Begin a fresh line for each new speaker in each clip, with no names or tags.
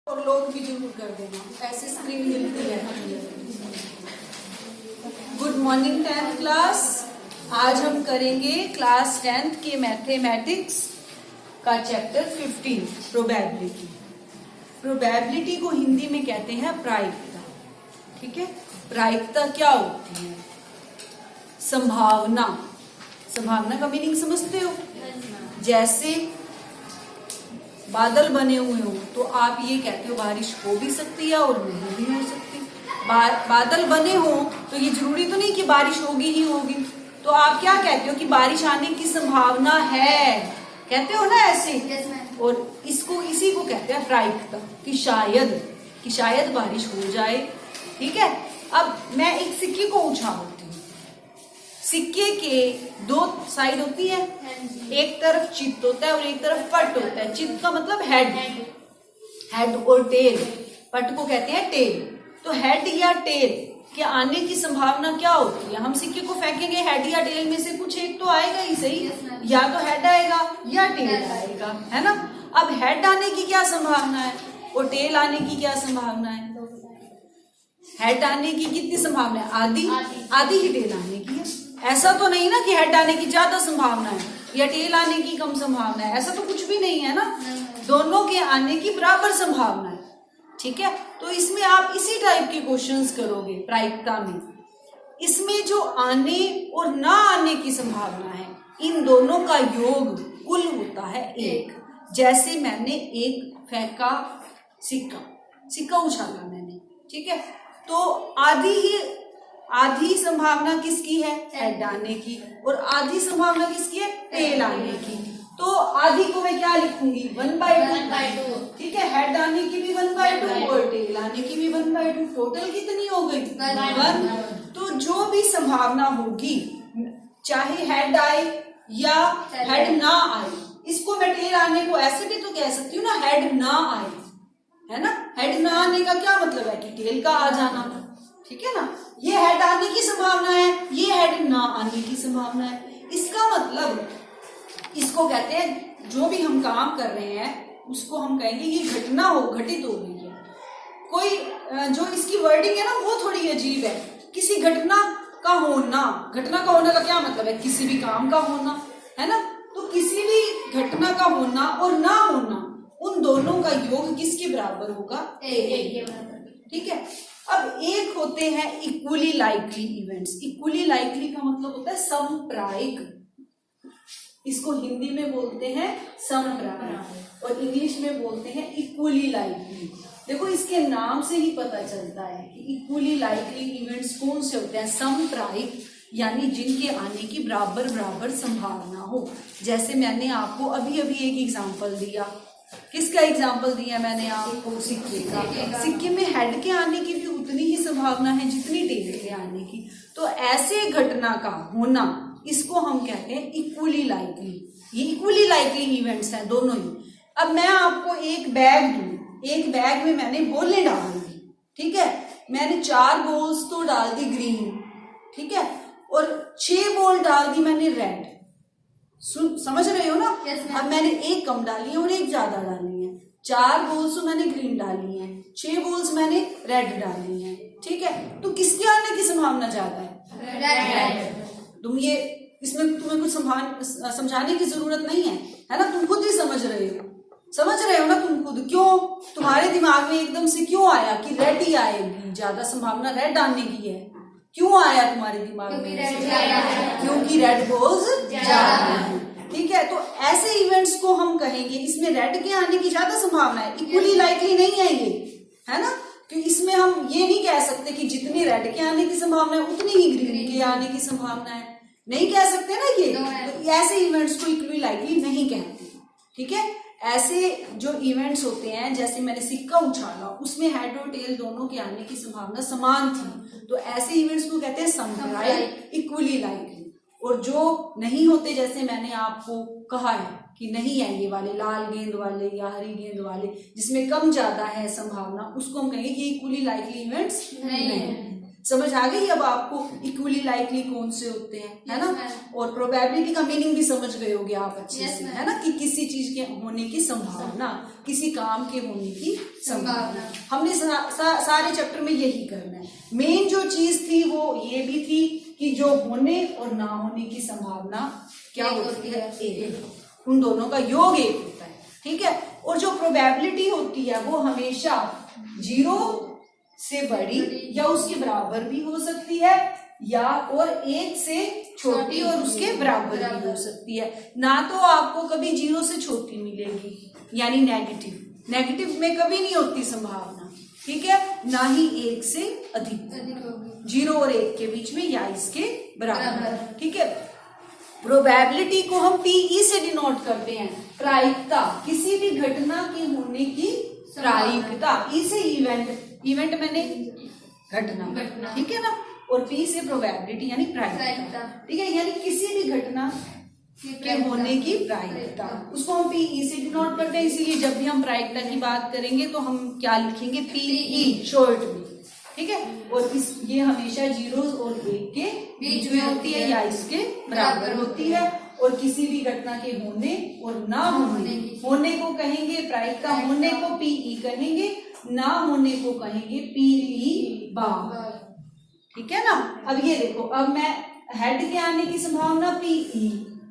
और लोग भी जरूर कर देना, ऐसे स्क्रीन हिलती रहती है। Good morning 10th class. आज हम करेंगे क्लास 10th के मैथमेटिक्स का चैप्टर 15 प्रोबेबिलिटी। प्रोबेबिलिटी को हिंदी में कहते हैं प्रायिकता। ठीक है, प्रायिकता क्या होती है? संभावना। संभावना का मीनिंग समझते हो? जैसे बादल बने हुए हो तो आप ये कहते हो बारिश हो भी सकती है और नहीं भी हो सकती। बादल बने हो तो ये जरूरी तो नहीं कि बारिश होगी ही होगी। तो आप क्या कहते हो कि बारिश आने की संभावना है, कहते हो ना ऐसे। और इसको इसी को कहते हैं प्रायिकता, कि शायद बारिश हो जाए। ठीक है, अब मैं एक सिक्के को उछालती हूँ। सिक्के के दो साइड होती है, एक तरफ चित्त होता है और एक तरफ पट होता है। चित्त का मतलब हेड और टेल, पट को कहते हैं टेल। तो हेड या टेल के आने की संभावना क्या होती है? हम सिक्के को फेंकेंगे, हेड या टेल में से कुछ एक तो आएगा ही सही, या तो हेड आएगा या टेल आएगा, है ना। अब हेड आने की क्या संभावना है और टेल आने की क्या संभावना है? हेड आने की कितनी संभावना है? आधी ही टेल आने की है। ऐसा तो नहीं ना कि हेड आने की ज्यादा संभावना है या टेल आने की कम संभावना है, ऐसा तो कुछ भी नहीं है ना। दोनों के आने की बराबर संभावना है। ठीक है, तो इसमें आप इसी टाइप के क्वेश्चंस करोगे प्रायिकता में। इसमें जो आने और ना आने की संभावना है, इन दोनों का योग कुल होता है 1। जैसे मैंने एक फेंका सिक्का उछाला मैंने, ठीक है, तो आधी संभावना किसकी है? हेड आने की। और आधी संभावना किसकी है? टेल आने की। तो आधी को मैं क्या लिखूंगी? 1/2। ठीक है, हेड आने की भी 1/2 और टेल आने की भी 1/2। टोटल कितनी हो गई? 1। तो जो भी संभावना होगी, चाहे हेड आए या हेड ना आए, इसको मैं टेल आने को ऐसे भी तो कह सकती हूँ ना, हेड ना आए, है ना। हेड ना आने का क्या मतलब है? कि टेल का आ जाना। ठीक है ना, ये हेड आने की संभावना है, ये हेड ना आने की संभावना है। इसका मतलब, इसको कहते हैं, जो भी हम काम कर रहे हैं उसको हम कहेंगे ये घटना घटित हो गई है। कोई जो इसकी वर्डिंग है ना, वो थोड़ी अजीब है। किसी घटना का होना का क्या मतलब है? किसी भी काम का होना, है ना। तो किसी भी घटना का होना और ना होना, उन दोनों का योग किसके बराबर होगा? 1 के बराबर। ठीक है, अब एक होते हैं equally likely events. Equally likely का मतलब होता है समप्रायिक। इसको हिंदी में बोलते हैं समप्रायिक और इंग्लिश में बोलते हैं इक्वली लाइकली। देखो, इसके नाम से ही पता चलता है कि इक्वली लाइकली इवेंट्स कौन से होते हैं? समप्रायिक, यानी जिनके आने की बराबर संभावना हो। जैसे मैंने आपको अभी एक एग्जांपल दिया। किसका एग्जाम्पल दिया मैंने आपको? सिक्के का। सिक्के में हेड के आने की भी उतनी ही संभावना है जितनी टेल के आने की। तो ऐसे घटना का होना, इसको हम कहते हैं इक्वली लाइकली। ये इक्वली लाइकली इवेंट्स हैं दोनों ही। अब मैं आपको एक बैग दूं, एक बैग में मैंने बॉलें डाल दी। ठीक है, मैंने 4 बॉल्स तो डाल दी ग्रीन, ठीक है, और 6 बॉल डाल दी मैंने रेड। समझ रहे हो ना? अब मैंने एक कम डाली है और एक ज्यादा डाली है। 4 बॉल्स तो मैंने ग्रीन डाली हैं, 6 बॉल्स मैंने रेड डाली हैं। ठीक है, तो किसके आने की संभावना ज्यादा है? रेड। तुम ये इसमें तुम्हें कुछ समझाने की जरूरत नहीं है ना। तुम खुद ही समझ रहे हो ना तुम खुद। क्यों तुम्हारे दिमाग में एकदम से क्यों आया कि रेड ही आएगी, ज्यादा संभावना रेड आने की है? क्यों आया तुम्हारे दिमाग में? क्योंकि रेड बॉल्स ज्यादा है। ठीक है, तो ऐसे इवेंट्स को हम कहेंगे इसमें रेड के आने की ज्यादा संभावना है। इक्वली लाइकली नहीं है ये, है ना। तो इसमें हम ये नहीं कह सकते कि जितनी रेड के आने की संभावना है उतनी ही ग्रीन के आने की संभावना है, नहीं कह सकते ना ये। तो ऐसे इवेंट्स को इक्वली लाइकली नहीं कहते। ठीक है, ऐसे जो इवेंट्स होते हैं, जैसे मैंने सिक्का उछाला, उसमें हेड और टेल दोनों के आने की संभावना समान थी, तो ऐसे इवेंट्स को कहते हैं समप्रायिक, इक्वली लाइकली। और जो नहीं होते, जैसे मैंने आपको कहा है कि नहीं है ये वाले लाल गेंद वाले या हरी गेंद वाले, जिसमें कम ज्यादा है संभावना, उसको हम कहेंगे कि इक्वली लाइकली इवेंट्स नहीं है। समझ आ गई अब आपको इक्वली लाइकली कौन से होते हैं, है ना। और प्रोबेबिलिटी का मीनिंग भी समझ गए होगे आप अच्छे से, है ना, कि किसी चीज के होने की संभावना, किसी काम के होने की संभावना। हमने सारे चैप्टर में यही करना है। मेन जो चीज थी वो ये भी थी कि जो होने और ना होने की संभावना क्या होती है, एक। उन दोनों का योग एक होता है, ठीक है। और जो प्रोबेबिलिटी होती है वो हमेशा 0 से बड़ी या उसके बराबर भी हो सकती है, या और 1 से छोटी और उसके बराबर भी हो सकती है। ना तो आपको कभी 0 से छोटी मिलेगी, यानी नेगेटिव में कभी नहीं होती संभावना, ठीक है, ना ही 1 से अधिक, 0 और 1 के बीच में या इसके बराबर, ठीक है। प्रोबेबिलिटी को हम PE से डिनोट करते हैं, प्रायिकता, किसी भी घटना के होने की प्रायिकता। ई से इवेंट मैंने घटना, ठीक है ना, और P से प्रोबेबिलिटी यानी प्रायिकता, ठीक है, यानी किसी भी घटना के होने की प्रायिकता, उसको हम PE से डिनोट करते हैं। इसीलिए जब भी हम प्रायिकता की बात करेंगे तो हम क्या लिखेंगे, PE शॉर्ट में, ठीक है। और ये हमेशा 0 और 1 के बीच में होती है या इसके बराबर होती है। और किसी भी घटना के होने और ना होने को कहेंगे प्रायिकता, होने को PE कहेंगे, ना होने को कहेंगे PE बार, ठीक है ना। अब ये देखो, अब मैं हेड के आने की संभावना PE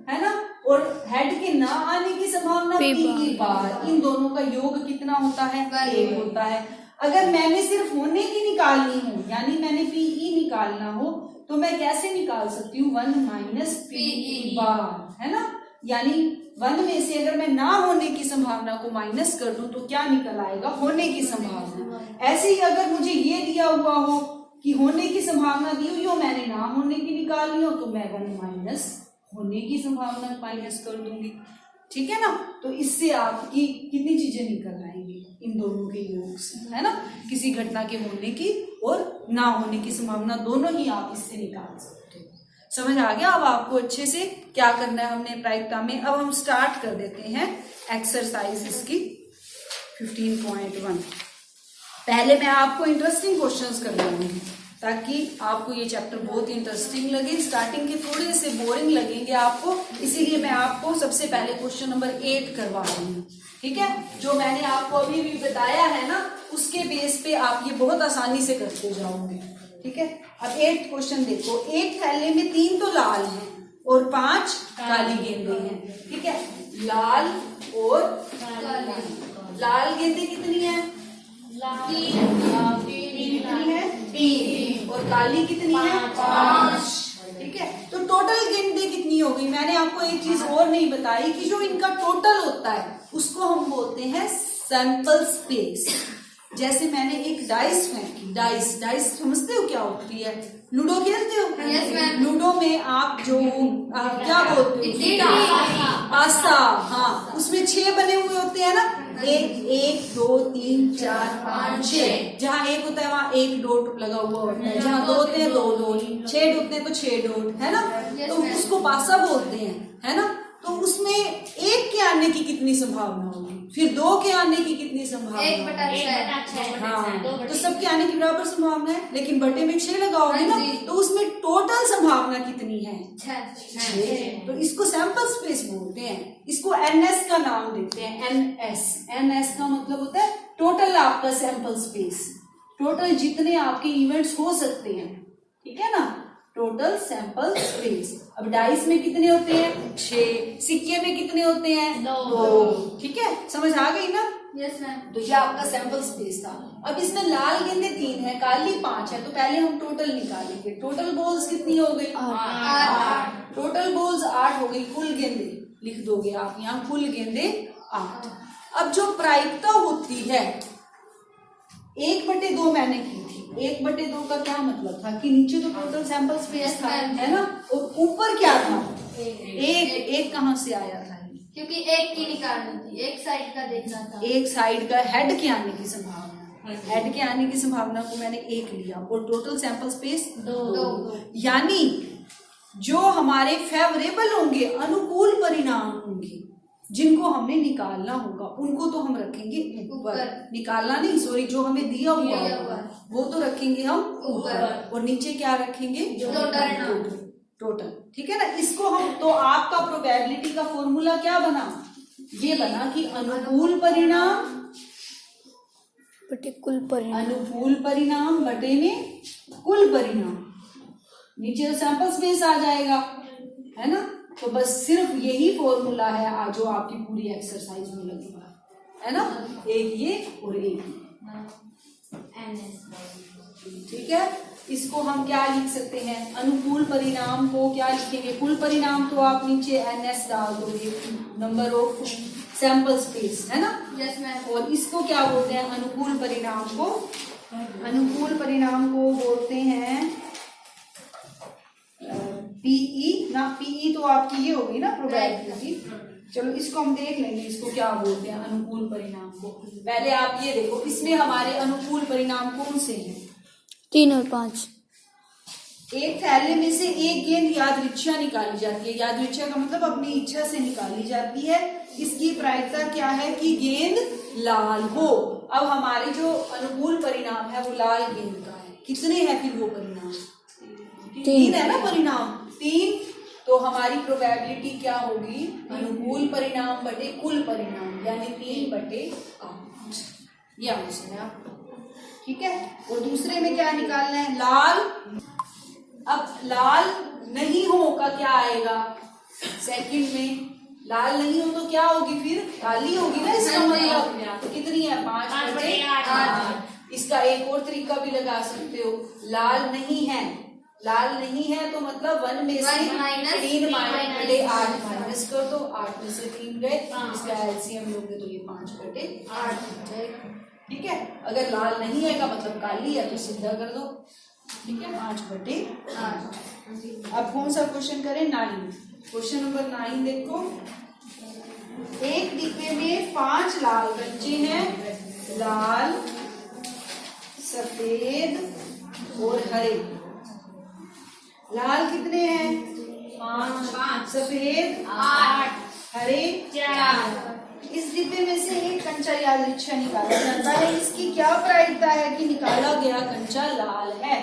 है ना, और हेड के ना आने की संभावना PE बार, इन दोनों का योग कितना होता है, 1 होता है। अगर मैंने सिर्फ होने की निकालनी हो, यानी मैंने PE निकालना हो, तो मैं कैसे निकाल सकती हूँ, 1 माइनस PE बार, है ना। यानी 1 में से अगर मैं ना होने की संभावना को माइनस कर दूं तो क्या निकल आएगा, होने की संभावना। ऐसे ही अगर मुझे ये दिया हुआ हो कि होने की संभावना दी हुई हो, मैंने ना होने की निकालनी हो, तो मैं 1 माइनस होने की संभावना माइनस कर दूंगी, ठीक है ना। तो इससे आपकी कितनी चीजें निकल आएंगी, इन दोनों के योग से, है ना। किसी घटना के होने की और ना होने की संभावना दोनों ही आप इससे निकाल सकते हो। समझ आ गया अब आपको अच्छे से क्या करना है हमने प्रायिकता में। अब हम स्टार्ट कर देते हैं एक्सरसाइज इसकी 15.1। पहले मैं आपको इंटरेस्टिंग क्वेश्चंस करवाऊंगी ताकि आपको ये चैप्टर बहुत ही इंटरेस्टिंग लगे। स्टार्टिंग के थोड़े से बोरिंग लगेंगे आपको, इसीलिए मैं आपको सबसे पहले क्वेश्चन नंबर 8 करवा रही हूँ, ठीक है। जो मैंने आपको अभी भी बताया है ना, उसके बेस पे आप ये बहुत आसानी से करते जाओगे, ठीक है। अब 8 क्वेश्चन देखो। एक थैले में 3 तो लाल हैं और 5 काली गेंदें हैं, ठीक है। लाल और लाल गेंदें कितनी है, 3 और काली कितनी है, 5, ठीक है। तो टोटल गेंदें कितनी हो गई। मैंने आपको एक चीज और नहीं बताई कि जो इनका टोटल होता है उसको हम बोलते हैं सैंपल स्पेस। जैसे मैंने एक डाइस फेंकी, डाइस समझते हो क्या होती है, लूडो खेलते हो, लूडो में आप जो क्या बोलते हो, पासा, हाँ, उसमें 6 बने हुए होते हैं ना, 1 2 3 4 5 6। जहाँ 1 होता है वहाँ 1 डॉट लगा हुआ होता है, जहाँ 2 होते हैं 2 डॉट, 6 होते हैं तो 6 डॉट, है ना। तो उसको पासा बोलते हैं, है ना। तो उसमें 1 के आने की कितनी संभावना होगी, फिर 2 के आने की कितनी संभावना, 1/6, हाँ, तो सबके आने की बराबर संभावना है, लेकिन बटे में 6 लगाओगे ना, तो उसमें टोटल संभावना कितनी है, 6। तो इसको सैंपल स्पेस बोलते हैं। इसको NS का नाम देते हैं, NS का मतलब होता है टोटल आपका सैंपल स्पेस, टोटल जितने आपके इवेंट्स हो सकते हैं, ठीक है ना, टोटल सैंपल स्पेस। अब डाइस में कितने होते हैं, 6, सिक्के में कितने होते हैं, 2, ठीक है। समझ आ गई ना, यस मैम। तो ये आपका सैंपल स्पेस था। अब इसमें लाल गेंदे 3 है, काली 5 है, तो पहले हम टोटल निकालेंगे। टोटल बॉल्स कितनी हो गई, 8। टोटल बॉल्स 8 हो गई। कुल गेंदे लिख दोगे आप यहाँ, कुल गेंदे 8। अब जो प्रायिकता होती है 1/2 मैंने की थी। 1/2 का क्या मतलब था कि नीचे तो टोटल सैंपल स्पेस था, है ना, और ऊपर क्या था, एक कहाँ से आया था,
क्योंकि 1 की निकालनी थी, एक साइड का देखना था,
एक साइड का हेड के आने की संभावना, हेड के आने की संभावना को मैंने 1 लिया और टोटल सैंपल स्पेस 2। यानी जो हमारे फेवरेबल होंगे, अनुकूल परिणाम होंगे, जिनको हमने निकालना होगा उनको तो हम रखेंगे ऊपर, निकालना नहीं सॉरी, जो हमें दिया हुआ होगा वो तो रखेंगे हम ऊपर, और नीचे क्या रखेंगे टोटल। ठीक है ना। इसको हम तो आपका प्रोबेबिलिटी का फॉर्मूला क्या बना, ये बना कि अनुकूल परिणाम
बटे कुल परिणाम,
अनुकूल परिणाम बटे में कुल परिणाम, नीचे तो सैंपल स्पेस आ जाएगा, है ना। तो बस सिर्फ यही फॉर्मूला है आज जो आपकी पूरी एक्सरसाइज में लगेगा, है ना, एक ये और एक ये। ठीक है। इसको हम क्या लिख सकते हैं, अनुकूल परिणाम को क्या लिखेंगे, कुल परिणाम तो आप नीचे NS डाल दोगे, नंबर ऑफ सैंपल स्पेस, है ना।
Yes ma'am.
और इसको क्या बोलते हैं, अनुकूल परिणाम को, अनुकूल परिणाम को बोलते हैं PE ना, PE तो आपकी ये होगी ना प्रोबेबिलिटी। चलो इसको हम देख लेंगे, इसको क्या बोलते हैं अनुकूल परिणाम को। पहले आप ये देखो, इसमें हमारे अनुकूल परिणाम कौन से हैं,
3 और 5।
एक थैले में से एक गेंद यादृच्छा निकाली जाती है, यादृच्छा का मतलब अपनी इच्छा से निकाली जाती है। इसकी प्रायिकता क्या है कि गेंद लाल हो। अब हमारे जो अनुकूल परिणाम है वो लाल गेंद का है, कितने हैं फिर वो परिणाम, 3 है ना परिणाम, 3। तो हमारी प्रोबेबिलिटी क्या होगी, अनुकूल परिणाम बटे कुल परिणाम, यानी 3/8, ये आंसर है आपका। ठीक है। और दूसरे में क्या निकालना है, लाल। अब लाल नहीं हो का क्या आएगा, सेकंड में लाल नहीं हो तो क्या होगी, फिर काली होगी ना, इसका मतलब तो कितनी है, 5/8। इसका एक और तरीका भी लगा सकते हो, लाल नहीं है, लाल नहीं है तो मतलब 1 में से 3 -8 माइनस कर दो, 8 में से 3 गए, इसका एलसीएम लोगे तो ये 5/8 हो जाएगा। ठीक है। अगर लाल नहीं है का मतलब काली है तो सीधा कर दो। ठीक है, 5/8। अब कौन सा क्वेश्चन करें, 9। क्वेश्चन नंबर 9 देखो, एक डिब्बे में 5 लाल कंचे हैं, लाल, सफेद और हरे। लाल कितने हैं, 5, सफेद 8, हरे 4। इस डिब्बे में से एक कंचा यादृच्छा निकाला जाता है, इसकी क्या प्रायिकता है कि निकाला गया कंचा लाल है।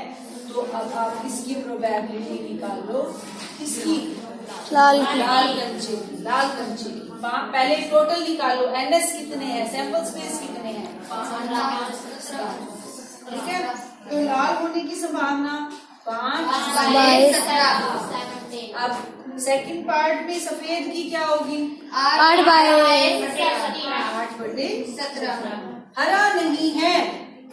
तो अब आप इसकी प्रोबेबिलिटी निकाल लो, इसकी
लाल
कंचे की, लाल कंचे की। पहले टोटल निकालो, NS कितने हैं, सैंपल स्पेस कितने हैं, 5। ठीक है। तो लाल होने की संभावना 5। अब सेकंड पार्ट में सफेद की क्या होगी, 8/17। हरा नहीं है,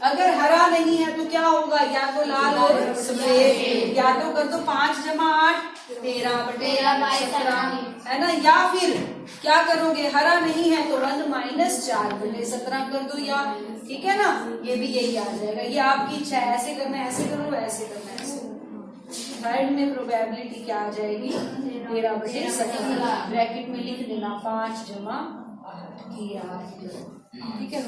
अगर हरा नहीं है तो क्या होगा, या तो लाल और सफेद, या तो कर दो 5 × 8 13/17, है ना, या फिर क्या करोगे, हरा नहीं है तो 1 - 4/17 कर दो, या ठीक है ना, ये भी यही आ जाएगा। ये आपकी इच्छा है, ऐसे करना है, ऐसे करो, ऐसे करना है, ऐसे। थर्ड में प्रोबेबिलिटी क्या आ जाएगी, 13/17, ब्रैकेट में लिख देना 5 × 8 की 8। ठीक है।